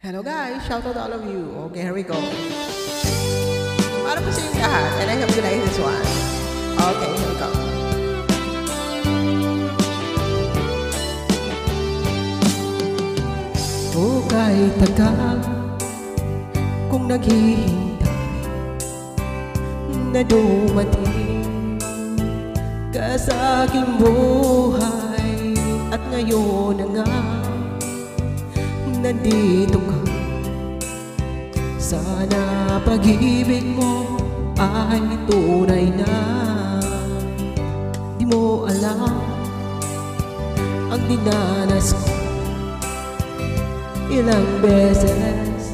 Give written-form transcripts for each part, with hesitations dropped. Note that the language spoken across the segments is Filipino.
Hello guys, shout out to all of you. Okay, here we go. Para po sa inyong lahat, and I hope you like this one. Okay, here we go. O kahit tagal kung naghihintay na dumating ka sa aking buhay, at ngayon na nga nandito ka. Sana pag-ibig mo ay tunay na. Di mo alam ang dinanas ko. Ilang beses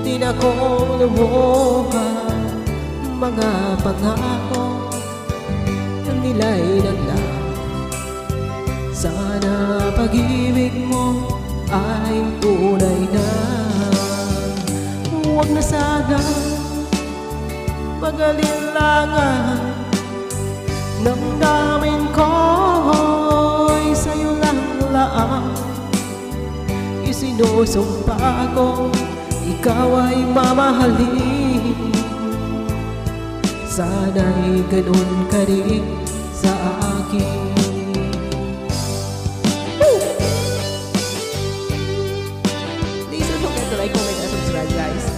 din akong lumuhan, mga pangako nila'y naglaho. Sana pag-ibig mo ay tunay na. Huwag na sana mag-alinlangan, damdamin ko'y sa'yo lang laang. Isinusumpa ko, ikaw ay mamahalin. Sana'y ganun ka rin sa akin. Like, comment, and subscribe, guys.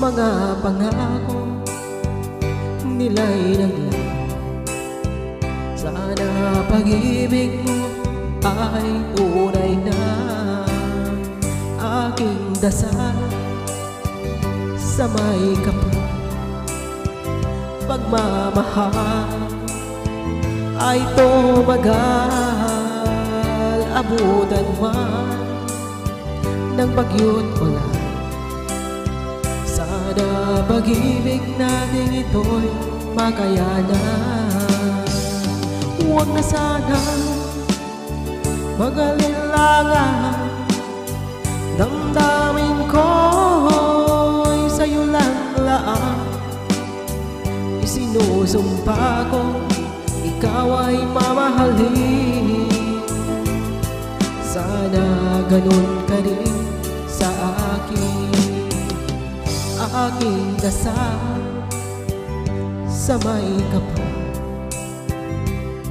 Mga pangako nila'y naglaho. Sana pag-ibig mo ay tunay na. Aking dasal sa may kapal, pagmamahal ay tumagal, abutan man ng bagyo't ulan. Sana pag-ibig natin ito'y makayanan. Huwag na sana mag-alinlangan, damdamin ko'y sa'yo lang laang. Isinusumpa ko, ikaw ay mamahalin. Sana ganun ka rin sa akin. Aking dasal sa may kapal,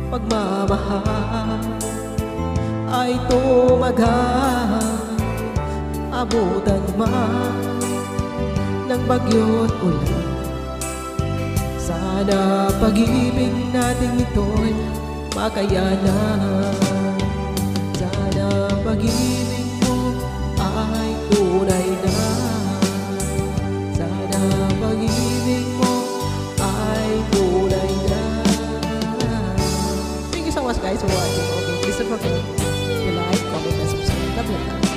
pagmamahal ay tumagal, abutan man ng bagyo't ulan. Sana pag-ibig natin ito'y makayanan. Sana pag-ibig mo ay tunay na. Sana pag-ibig mo ay tunay na. Thank you so much guys for watching. Okay, please don't forget to like, comment, and subscribe. God bless.